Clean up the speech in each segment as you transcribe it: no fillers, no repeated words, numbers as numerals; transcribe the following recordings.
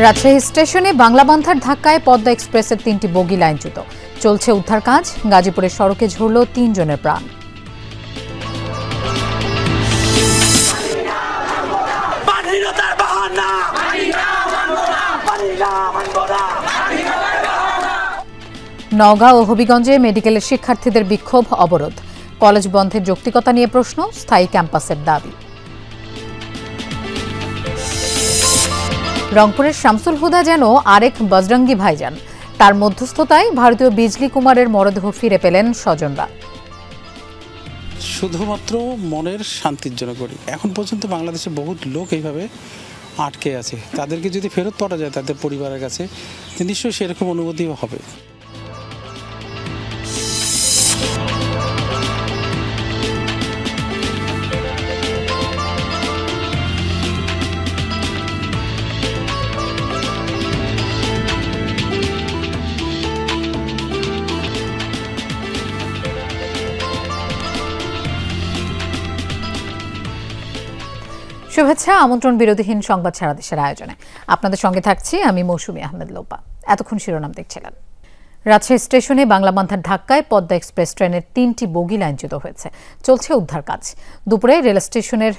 রাজশাহী স্টেশনে বাংলাবান্ধার ধাক্কায় পদ্মা এক্সপ্রেসের ৩টি বগি লাইনচ্যুত। চলছে উদ্ধার কাজ। গাজীপুরের সড়কে ঝরল ৩ জনের প্রাণ। নওগাঁ ও হবিগঞ্জে মেডিকেলের শিক্ষার্থীদের বিক্ষোভ অবরোধ। কলেজ বন্ধের যৌক্তিকতা নিয়ে প্রশ্ন, স্থায়ী ক্যাম্পাসের দাবি। রংপুরের শামসুল হুদা যেন আরেক বজরঙ্গি ভাইজান। তার মধ্যস্থতায় ভারতীয় বিজলি কুমারের মরদেহ ফিরে পেলেন স্বজনরা। শুধুমাত্র মনের শান্তির জন্য করি। এখন পর্যন্ত বাংলাদেশে বহুত লোক এইভাবে আটকে আছে, তাদেরকে যদি ফেরত পাওয়া যায় তাদের পরিবারের কাছে, নিশ্চয়ই সেরকম অনুভূতি হবে। শুভেচ্ছা। আমন্ত্রণ বিরোধীহীন সংবাদ সারা দেশের আয়োজনে আপনাদের সঙ্গে থাকছি আমি মৌসুমী আহমেদ লোপা। এতক্ষণ শিরোনাম দেখছিলেন। রাজশাহী স্টেশনে বাংলাবান্ধার ধাক্কায় পদ্মা এক্সপ্রেস ট্রেনের ৩টি বগি লাইনচ্যুত হয়েছে। চলছে উদ্ধার কাজ। দুপুরে রেল স্টেশনের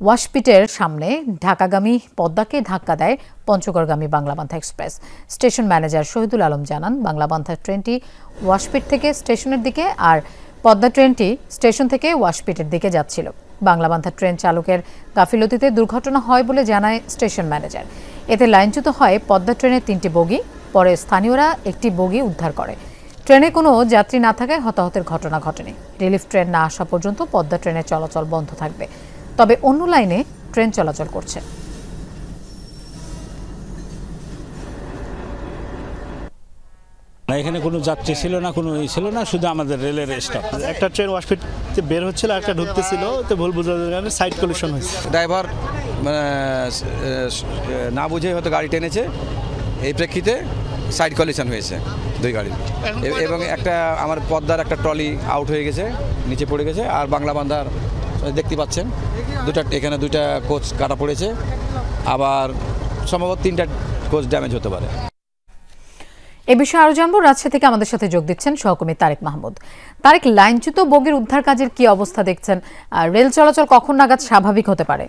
ওয়াশপিটের সামনে ঢাকাগামী পদ্মাকে ধাক্কা দেয় পঞ্চগড়গামী Banglabandha express. Station manager Shahidul Alam জানান, বাংলাবান্ধা ট্রেনটি ওয়াশপিট থেকে স্টেশনের দিকে আর পদ্মা ট্রেনটি স্টেশন থেকে ওয়াশপিটের দিকে যাচ্ছিল। বাংলাবান্ধা ট্রেন চালকের গাফিলতিতে দুর্ঘটনা হয় বলে জানায় স্টেশন ম্যানেজার। এতে লাইনচ্যুত হয় পদ্মা ট্রেনের 3টি বগি। পরে স্থানীয়রা একটি বগি উদ্ধার করে। ট্রেনে কোনো যাত্রী না থাকায় হতাহতের ঘটনা ঘটেনি। রিলিফ ট্রেন না আসা পর্যন্ত পদ্মা ট্রেনের চলাচল বন্ধ থাকবে, তবে অন্য লাইনে ট্রেন চলাচল করছে। এখানে কোনো যাত্রী ছিল না, কোনো ছিল না, শুধু আমাদের রেলের স্টাফ। একটা ট্রেন ওয়াশপিট বের হচ্ছিল, একটা ঢুকতেছিল, তো ভুল বোঝার কারণে সাইড কলিশন হয়েছে। ড্রাইভার না বুঝে হয়তো গাড়ি টেনেছে, এই প্রেক্ষিতে সাইড কলিশন হয়েছে দুই গাড়ি। এবং একটা আমার পদ্মার একটা ট্রলি আউট হয়ে গেছে, নিচে পড়ে গেছে। আর বাংলাবান্ধার দেখতে পাচ্ছেন এখানে দুইটা কোচ কাটা পড়েছে, আবার সম্ভবত 3টা কোচ ড্যামেজ হতে পারে। এ বিষয়ে আরো জানবো। রাজশাহী থেকে আমাদের সাথে যোগ দিচ্ছেন সহকর্মী তারেক মাহমুদ। তারেক, লাইনচ্যুত বগির উদ্ধার কাজের কি অবস্থা দেখছেন? আর রেল চলাচল কখন নাগাদ স্বাভাবিক হতে পারে?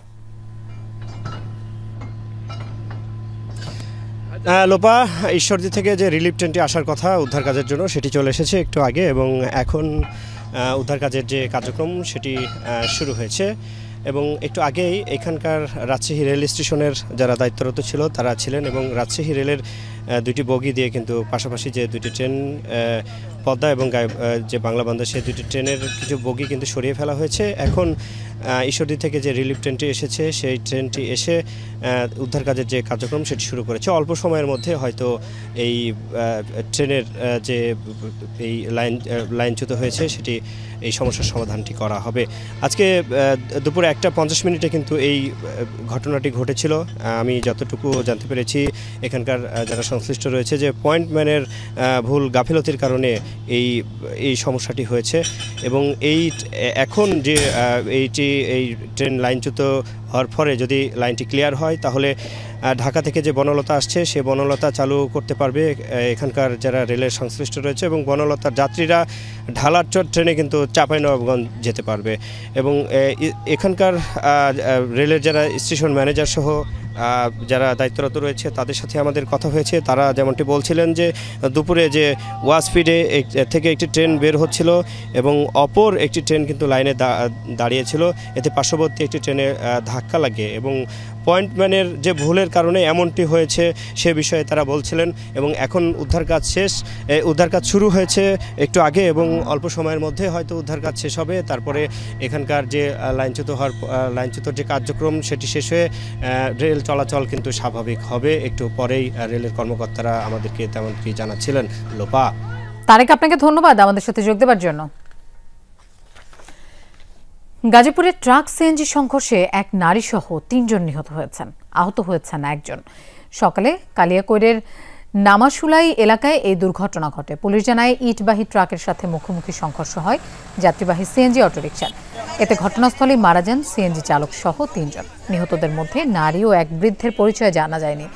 লোপা, ঈশ্বরদী থেকে যে রিলিফ ট্রেনটি আসার কথা উদ্ধার কাজের জন্য, সেটি চলে এসেছে একটু আগে, এবং এখন উদ্ধার কাজের যে কার্যক্রম সেটি শুরু হয়েছে। এবং একটু আগেই এখানকার রাজশাহী রেল স্টেশনের যারা দায়িত্বরত ছিল তারা ছিলেন, এবং রাজশাহী রেলের 2টি বগি দিয়ে কিন্তু পাশাপাশি যে 2টি ট্রেন পদ্মা এবং যে বাংলাবান্ধা, সেই 2টি ট্রেনের কিছু বগি কিন্তু সরিয়ে ফেলা হয়েছে। এখন ঈশ্বরদী থেকে যে রিলিফ ট্রেনটি এসেছে, সেই ট্রেনটি এসে উদ্ধার কাজের যে কার্যক্রম সেটি শুরু করেছে। অল্প সময়ের মধ্যে হয়তো এই ট্রেনের যে এই লাইনচ্যুত হয়েছে সেটি, এই সমস্যার সমাধানটি করা হবে। আজকে দুপুরে 1:50 কিন্তু এই ঘটনাটি ঘটেছিল। আমি যতটুকু জানতে পেরেছি এখানকার যারা সংশ্লিষ্ট রয়েছে, যে পয়েন্টম্যানের ভুল গাফিলতির কারণে এই সমস্যাটি হয়েছে। এবং এখন যে এই ট্রেন লাইনচ্যুত হওয়ার পরে যদি লাইনটি ক্লিয়ার হয়, তাহলে ঢাকা থেকে যে বনলতা আসছে সে বনলতা চালু করতে পারবে এখানকার যারা রেলের সংশ্লিষ্ট রয়েছে, এবং বনলতার যাত্রীরা ঢালারচর ট্রেনে কিন্তু চাঁপাইনবাবগঞ্জ যেতে পারবে। এবং এখানকার রেলের যারা স্টেশন ম্যানেজার সহ যারা দায়িত্বরত রয়েছে তাদের সাথে আমাদের কথা হয়েছে। তারা যেমনটি বলছিলেন যে দুপুরে যে ওয়াশপিটে থেকে একটি ট্রেন বের হচ্ছিল এবং অপর একটি ট্রেন কিন্তু লাইনে দাঁড়িয়েছিল। এতে পার্শ্ববর্তী একটি ট্রেনে ধাক্কা লাগে এবং পয়েন্টম্যানের যে ভুলের কারণে এমনটি হয়েছে সে বিষয়ে তারা বলছিলেন। এবং এখন উদ্ধার কাজ শেষ, উদ্ধার কাজ শুরু হয়েছে একটু আগে, এবং অল্প সময়ের মধ্যে হয়তো উদ্ধার কাজ শেষ হবে। তারপরে এখানকার যে লাইনচ্যুতর যে কার্যক্রম সেটি শেষ হয়ে রেল চলাচল কিন্তু স্বাভাবিক হবে। একটু পরেই রেলের কর্মকর্তারা আমাদেরকে তেমনটি জানাচ্ছিলেন। লোপা, তারেক, আপনাকে ধন্যবাদ আমাদের সাথে যোগ দেওয়ার জন্য। গাজীপুরের ট্রাক সিএনজি সংঘর্ষে এক নারী সহ 3 জন নিহত হয়েছেন, আহত হয়েছেন 1 জন। সকালে কালিয়াকৈরের নামাশুলাই এলাকায় এই দুর্ঘটনা ঘটে। পুলিশ জানায় ইটবাহী ট্রাকের সাথে মুখোমুখি সংঘর্ষ হয় যাত্রীবাহী সিএনজি অটোরিকশার। এতে ঘটনাস্থলেই মারা যান সিএনজি চালক সহ 3 জন। নিহতদের মধ্যে নারী ও এক বৃদ্ধের পরিচয় জানা যায়নি।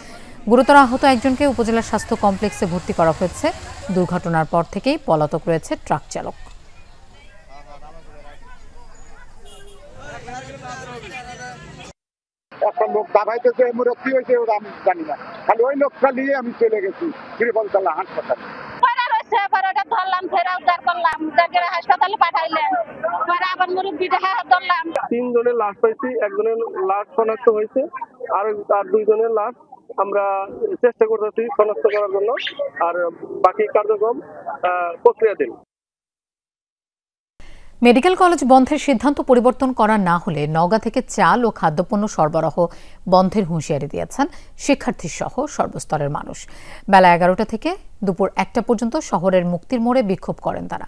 গুরুতর আহত একজনকে উপজেলা স্বাস্থ্য কমপ্লেক্সে ভর্তি করা হয়েছে। দুর্ঘটনার পর থেকেই পলাতক রয়েছে ট্রাক চালক। একটা লোক দাবাইতেছে, কি হয়েছে ওরা আমি জানি না, খালি ওই লোকটা নিয়ে আমি চলে গেছি শ্রীবলতলা হাসপাতালে। হাসপাতালে পাঠাইলেন, আবার মুরব্বীটা ধরলাম। 3 জনের লাশ পাইছি, একজনের লাশ শনাক্ত হয়েছে, আর 2 জনের লাশ আমরা চেষ্টা করতেছি শনাক্ত করার জন্য, আর বাকি কার্যক্রম প্রক্রিয়াধীন। মেডিকেল কলেজ বন্ধের সিদ্ধান্ত পরিবর্তন করা না হলে নওগাঁ থেকে চাল ও খাদ্যপণ্য সরবরাহ বন্ধের হুঁশিয়ারি দিয়েছেন শিক্ষার্থী সহ সর্বস্তরের মানুষ। বেলা 11টা থেকে দুপুর 1টা পর্যন্ত শহরের মুক্তির মোড়ে বিক্ষোভ করেন তারা।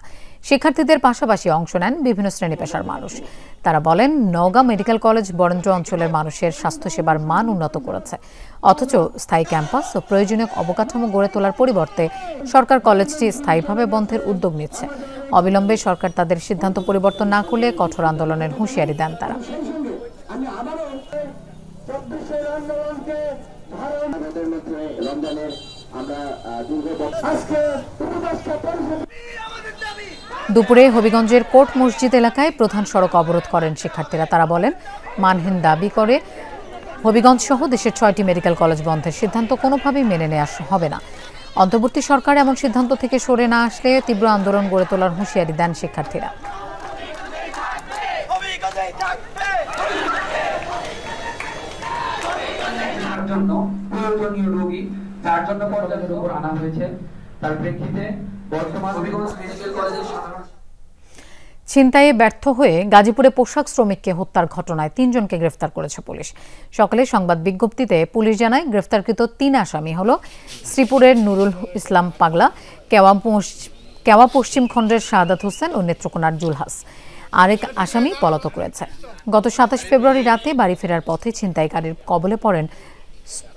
শিক্ষার্থীদের পাশাপাশি অংশ নেন বিভিন্ন শ্রেণী পেশার মানুষ। তারা বলেন, নওগাঁ মেডিকেল কলেজ বরেন্দ্র অঞ্চলের মানুষের স্বাস্থ্যসেবার মান উন্নত করেছে, অথচ স্থায়ী ক্যাম্পাস ও প্রয়োজনীয় অবকাঠামো গড়ে তোলার পরিবর্তে সরকার কলেজটি স্থায়ীভাবে বন্ধের উদ্যোগ নিচ্ছে। অবিলম্বে সরকার তাদের সিদ্ধান্ত পরিবর্তন না করলে কঠোর আন্দোলনের হুঁশিয়ারি দেন তারা। দুপুরে হবিগঞ্জের কোর্ট মসজিদ এলাকায় প্রধান সড়ক অবরোধ করেন শিক্ষার্থীরা। তারা বলেন, মানহীন দাবি করে হবিগঞ্জ সহ দেশের 6টি মেডিকেল কলেজ বন্ধের সিদ্ধান্ত কোনোভাবেই মেনে নেওয়া হবে না। অন্তর্বর্তী সরকার এমন সিদ্ধান্ত থেকে সরে না আসলে তীব্র আন্দোলন গড়ে তোলার হুঁশিয়ারি দেন শিক্ষার্থীরা। ছিনতাইয়ে ব্যর্থ হয়ে গাজীপুরে পোশাক শ্রমিককে হত্যার ঘটনায় 3 জনকে গ্রেফতার করেছে পুলিশ। সকালে সংবাদ বিজ্ঞপ্তিতে পুলিশ জানায়, গ্রেফতারকৃত 3 আসামি হল শ্রীপুরের নুরুল ইসলাম পাগলা, কেওয়া পশ্চিম খণ্ডের শাহাদাত হোসেন ও নেত্রকোনার জুলহাস। আরেক আসামি পলাতক রয়েছে। গত 27 ফেব্রুয়ারি রাতে বাড়ি ফেরার পথে ছিনতাইকারীর কবলে পড়েন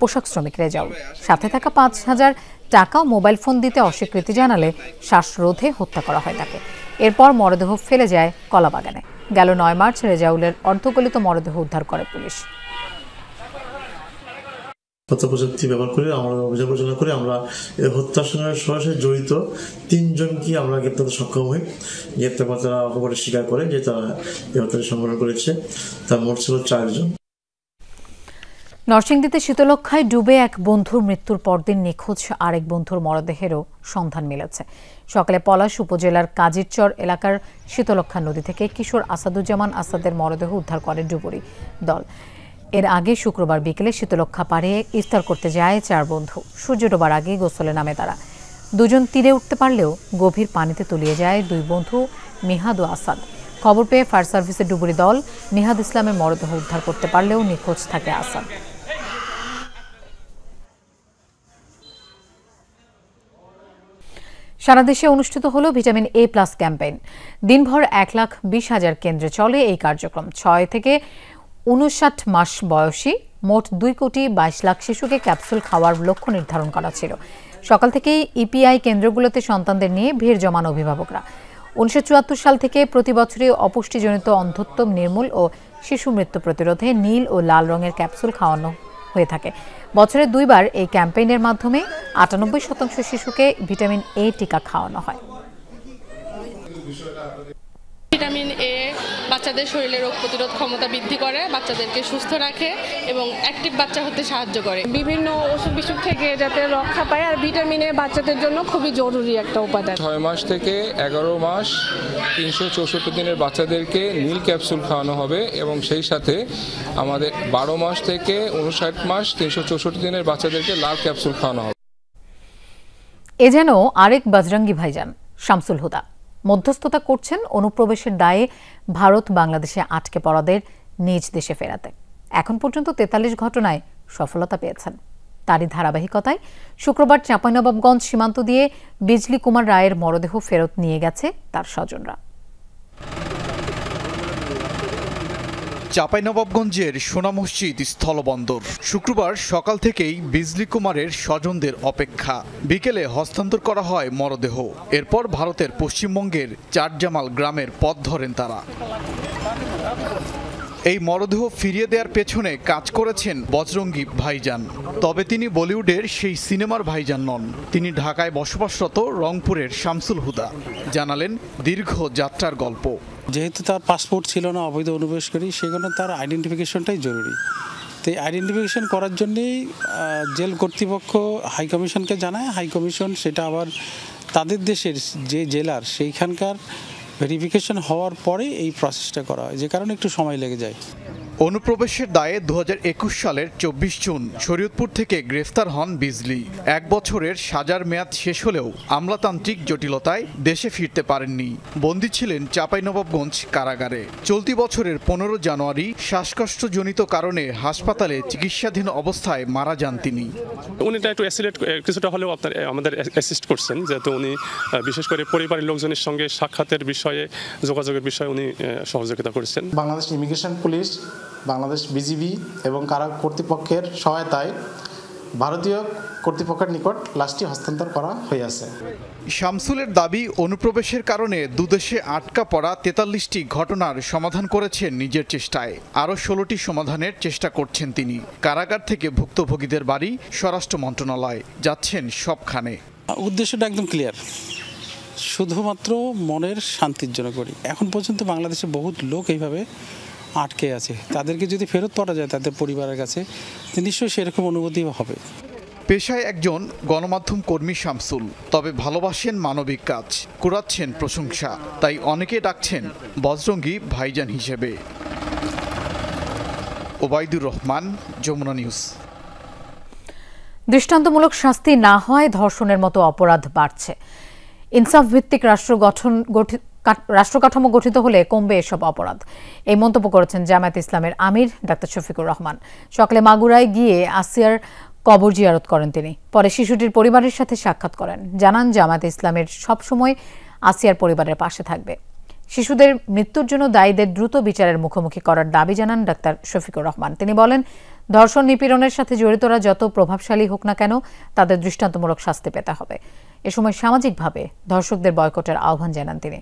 পোশাক শ্রমিক রেজাউল। সাথে থাকা 5,000 টাকা ও মোবাইল ফোন দিতে অস্বীকৃতি জানালে শ্বাসরোধে হত্যা করা হয় তাকে। এরপর মরদেহ ফেলে যায় কলাবাগানে। গেল 9 মার্চ রেজাউলের অর্ধগলিত মরদেহ উদ্ধার করে পুলিশ। তথ্য প্রযুক্তি ব্যবহার করে আমরা অভিযান পরিচালনা করে আমরা হত্যার সঙ্গে সরাসরি জড়িত 3 জনকে আমরা গ্রেপ্তার করতে সক্ষম হই। গ্রেপ্তার করে তারা অপরাধ স্বীকার করে যে তারা এই হত্যাটি সম্পন্ন করেছে। তার মোট ছিল 4 জন। নরসিংদীতে শীতলক্ষায় ডুবে এক বন্ধুর মৃত্যুর পরদিন নিখোঁজ আরেক বন্ধুর মরদেহেরও সন্ধান মিলেছে। সকালে পলাশ উপজেলার কাজিরচর এলাকার শীতলক্ষা নদী থেকে কিশোর আসাদুজ্জামান আসাদের মরদেহ উদ্ধার করে ডুবুরি দল। এর আগে শুক্রবার বিকেলে শীতলক্ষা পাড়ে ইফতার করতে যায় 4 বন্ধু। সূর্য ডোবার আগে গোসলে নামে তারা। 2 জন তীরে উঠতে পারলেও গভীর পানিতে তলিয়ে যায় 2 বন্ধু মিহাদ ও আসাদ। খবর পেয়ে ফায়ার সার্ভিসের ডুবুরি দল মিহাদ ইসলামের মরদেহ উদ্ধার করতে পারলেও নিখোঁজ থাকে আসাদ। সারা দেশে অনুষ্ঠিত হলো ভিটামিন A+ ক্যাম্পেইন। দিনভর 1,20,000 কেন্দ্রে চলে এই কার্যক্রম। 6 থেকে 59 মাস বয়সী মোট 2,22,00,000 শিশুকে ক্যাপসুল খাওয়ার লক্ষ্য নির্ধারণ করা ছিল। সকাল থেকেই ইপিআই কেন্দ্রগুলোতে সন্তানদের নিয়ে ভিড় জমান অভিভাবকরা। 1974 সাল থেকে প্রতি বছরই অপুষ্টিজনিত অন্ধত্ব নির্মূল ও শিশু মৃত্যু প্রতিরোধে নীল ও লাল রঙের ক্যাপসুল খাওয়ানো হয়ে থাকে। বছরে 2 বার এই ক্যাম্পেইনের মাধ্যমে 98% শিশুকে ভিটামিন A টিকা খাওয়ানো হয়। ভিটামিন A বাচ্চাদের শরীরে রোগ প্রতিরোধ ক্ষমতা বৃদ্ধি করে, বাচ্চাদেরকে সুস্থ রাখে এবং অ্যাক্টিভ বাচ্চা হতে সাহায্য করে। বিভিন্ন অসুখ বিসুখ থেকে যাতে রক্ষা পায়, আর ভিটামিন A বাচ্চাদের জন্য খুবই জরুরি একটা উপাদান। 6 মাস থেকে 11 মাস 364 দিনের বাচ্চাদেরকে নীল ক্যাপসুল খাওয়ানো হবে এবং সেই সাথে আমাদের 12 মাস থেকে 59 মাস 364 দিনের বাচ্চাদেরকে লাল ক্যাপসুল খাওয়ানো হবে। এ যেন আরেক বজরঙ্গি ভাইজান শামসুল হুদা। মধ্যস্থতা করছেন অনুপ্রবেশের দায়ে ভারত বাংলাদেশে আটকে পড়াদের নিজ দেশে ফেরাতে। এখন পর্যন্ত 43 ঘটনায় সফলতা পেয়েছেন। তারই ধারাবাহিকতায় শুক্রবার চাঁপাইনবাবগঞ্জ সীমান্ত দিয়ে বিজলি কুমার রায়ের মরদেহ ফেরত নিয়ে গেছে তার স্বজনরা। চাঁপাইনবাবগঞ্জের সোনা মসজিদ স্থলবন্দর। শুক্রবার সকাল থেকেই বিজলি কুমারের স্বজনদের অপেক্ষা। বিকেলে হস্তান্তর করা হয় মরদেহ। এরপর ভারতের পশ্চিমবঙ্গের চারজামাল গ্রামের পথ ধরেন তারা। এই মরদেহ ফিরিয়ে দেওয়ার পেছনে কাজ করেছেন বজরঙ্গী ভাইজান। তবে তিনি বলিউডের সেই সিনেমার ভাইজান নন। তিনি ঢাকায় বসবাসরত রংপুরের শামসুল হুদা। জানালেন দীর্ঘ যাত্রার গল্প। যেহেতু তার পাসপোর্ট ছিল না, অবৈধ অনুপ্রবেশকারী, সেজন্য তার আইডেন্টিফিকেশনটাই জরুরি। তো এই আইডেন্টিফিকেশন করার জন্যেই জেল কর্তৃপক্ষ হাইকমিশনকে জানায়। হাইকমিশন সেটা আবার তাদের দেশের যে জেলার সেইখানকার ভেরিফিকেশন হওয়ার পরে এই প্রসেসটা করা হয়, যে কারণে একটু সময় লেগে যায়। অনুপ্রবেশের দায়ে 2021 সালের 24 জুন শরীয়তপুর থেকে গ্রেফতার হন বিজলি। 1 বছরের সাজার মেয়াদ শেষ হলেও আমলাতান্ত্রিক জটিলতায় দেশে ফিরতে পারেননি। বন্দী ছিলেন চাঁপাইনবাবগঞ্জ কারাগারে। চলতি বছরের 15 জানুয়ারি শ্বাসকষ্টজনিত কারণে হাসপাতালে চিকিৎসাধীন অবস্থায় মারা যান তিনি। উনি একটু অ্যাসিলেট কিছুটা হলেও আমাদের অ্যাসিস্ট করছেন, যেহেতু উনি বিশেষ করে পরিবারের লোকজনের সঙ্গে সাক্ষাতের বিষয়ে, যোগাযোগের বিষয়ে উনি সহযোগিতা করেছেন। Bangladesh immigration police, Bangladesh BGB এবং কারা কর্তৃপক্ষের সহায়তায় ভারতীয় কর্তৃপক্ষের নিকট লাশটি হস্তান্তর করা হয়েছে। শামসুলের দাবি, অনুপ্রবেশের কারণে দুদেশে আটকা পড়া 43টি ঘটনার সমাধান করেছেন নিজের চেষ্টায়। আরও 16টি সমাধানের চেষ্টা করছেন তিনি। কারাগার থেকে ভুক্তভোগীদের বাড়ি স্বরাষ্ট্র মন্ত্রণালয় যাচ্ছেন সবখানে। উদ্দেশ্যটা একদম ক্লিয়ার, শুধুমাত্র মনের শান্তির জন্য করি। এখন পর্যন্ত বাংলাদেশে বহুত লোক এইভাবে আটকে আছে, তাদেরকে যদি ফেরত পাওয়া যায় তাদের পরিবারের কাছে, নিশ্চয়ই সেরকম অনুভূতি হবে। পেশায় একজন গণমাধ্যম কর্মী শামসুল, তবে ভালোবাসেন মানবিক কাজ, কুড়াচ্ছেন প্রশংসা। তাই অনেকে ডাকছেন বজরঙ্গী ভাইজান হিসেবে। ওবায়দুর রহমান, যমুনা নিউজ। দৃষ্টান্তমূলক শাস্তি না হয় ধর্ষণের মতো অপরাধ বাড়ছে। ইনসাফ ভিত্তিক রাষ্ট্রকাঠামো গঠিত হলে কমবে এসব অপরাধ। এই মন্তব্য করেছেন জামায়াতে ইসলামের আমির ডাক্তার শফিকুর রহমান। সকালে মাগুরায় গিয়ে আসিয়ার কবর জিয়ারত করেন তিনি। পরে শিশুটির পরিবারের সাথে সাক্ষাৎ করেন। জানান জামায়াতে ইসলামের সবসময় আসিয়ার পরিবারের পাশে থাকবে। শিশুদের মৃত্যুর জন্য দায়ীদের দ্রুত বিচারের মুখোমুখি করার দাবি জানান ডাক্তার শফিকুর রহমান। তিনি বলেন, ধর্ষণ নিপীড়নের সাথে জড়িতরা যত প্রভাবশালী হোক না কেন, তাদের দৃষ্টান্তমূলক শাস্তি পেতে হবে। এ সময় সামাজিকভাবে ধর্ষকদের বয়কটের আহ্বান জানান তিনি।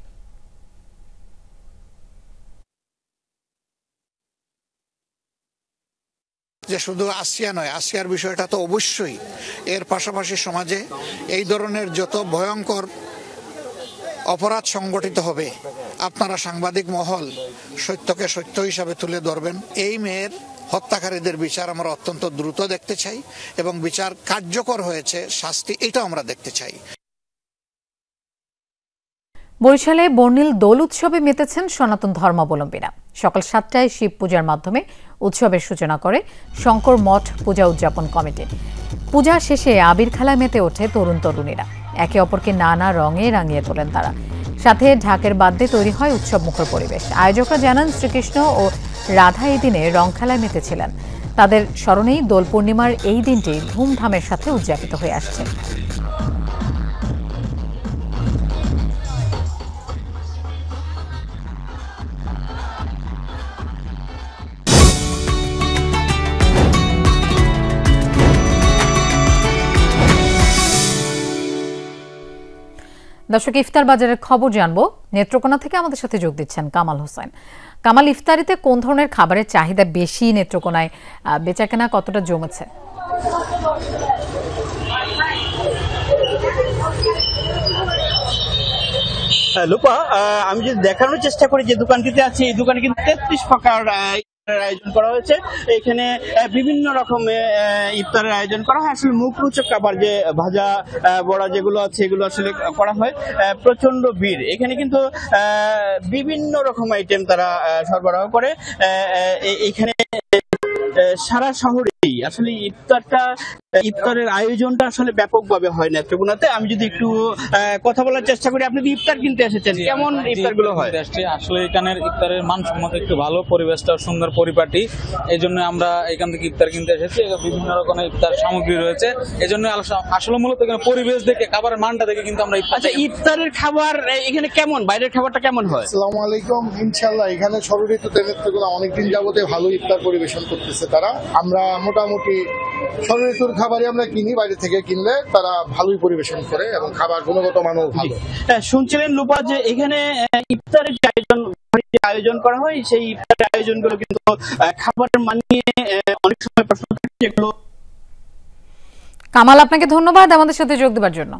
যে শুধু আসিয়া নয়, আসিয়ার বিষয়টা তো অবশ্যই, এর পাশাপাশি সমাজে এই ধরনের যত ভয়ঙ্কর অপরাধ সংগঠিত হবে, আপনারা সাংবাদিক মহল সত্যকে সত্য হিসাবে তুলে ধরবেন। এই মেয়ের হত্যাকারীদের বিচার আমরা অত্যন্ত দ্রুত দেখতে চাই এবং বিচার কার্যকর হয়েছে, শাস্তি, এটাও আমরা দেখতে চাই। বরিশালে বর্ণিল দোল উৎসবে মেতেছেন সনাতন ধর্মাবলম্বীরা। সকাল 7টায় শিব পূজার মাধ্যমে উৎসবের সূচনা করে শঙ্কর মঠ পূজা উদযাপন কমিটি। পূজা শেষে আবির খেলায় মেতে ওঠে তরুণ তরুণীরা। একে অপরকে নানা রঙে রাঙিয়ে তোলেন তারা। সাথে ঢাকের বাদ্যে তৈরি হয় উৎসব মুখর পরিবেশ। আয়োজকরা জানান, শ্রীকৃষ্ণ ও রাধা এই দিনে রং খেলায় মেতেছিলেন। তাদের স্মরণেই দোল পূর্ণিমার এই দিনটি ধুমধামের সাথে উদযাপিত হয়ে আসছে। দর্শক, ইফতার বাজারের খবর জানবো। নেত্রকোনা থেকে আমাদের সাথে যোগ দিচ্ছেন কামাল হোসেন। কামাল, ইফতারিতে কোন ধরনের খাবারের চাহিদা বেশি নেত্রকোনায়? বেচাকেনা কতটা জমেছে? লোপা, আমি যদি দেখানোর চেষ্টা করি যে দোকানটিতে আছে, এই দোকানে কিন্তু 33 প্রকার আয়োজন করা হয়েছে। এখানে বিভিন্ন রকমের ইফতারের আয়োজন করা হয়। আসলে মুখরোচক খাবার, যে ভাজা বড়া যেগুলো আছে, এগুলো আসলে করা হয়। প্রচন্ড ভিড় এখানে, কিন্তু বিভিন্ন রকম আইটেম তারা সরবরাহ করে। এখানে সারা শহরেই আসলে ইফতারের আয়োজনটা আসলে ব্যাপকভাবে হয় নেত্রকোনাতে। আমি যদি একটু কথা বলার চেষ্টা করি, আপনি ইফতার কিনতে এসেছেন, কেমন ইফতার গুলো হয়? আসলে এখানের ইফতারের মানসম্মত একটু ভালো, পরিবেশটা সুন্দর, পরিপাটি। এই জন্য আমরা এখান থেকে ইফতার কিনতে এসেছি। বিভিন্ন রকমের ইফতার সামগ্রী রয়েছে। এই জন্য আসলে মূলত এখানে পরিবেশ দেখে, খাবারের মানটা দেখে কিন্তু আমরা ইফতারের খাবার এখানে কেমন, বাইরের খাবারটা কেমন হয়? আসসালামু আলাইকুম। ইনশাআল্লাহ এখানে ষড়ঋতুতে নেত্রকোনা অনেকদিন যাবতে ভালো ইফতার পরিবেশন করতেছে তারা। আমরা মোটামুটি ষড়ঋতুর খাবারই আমরা কিনি, বাইরে থেকে কিনলে তারা ভালোই পরিবেশন করে এবং খাবার গুণগত মানও ভালো। শুনছিলেন লোপা যে এখানে ইফতারের আয়োজন যে আয়োজন করা হয় সেই ইফতারের আয়োজনগুলো কিন্তু খাবারের মান নিয়ে অনেক সময় প্রশ্ন থাকে, যেগুলো। কামাল, আপনাকে ধন্যবাদ আমাদের সাথে যোগ দেওয়ার জন্য।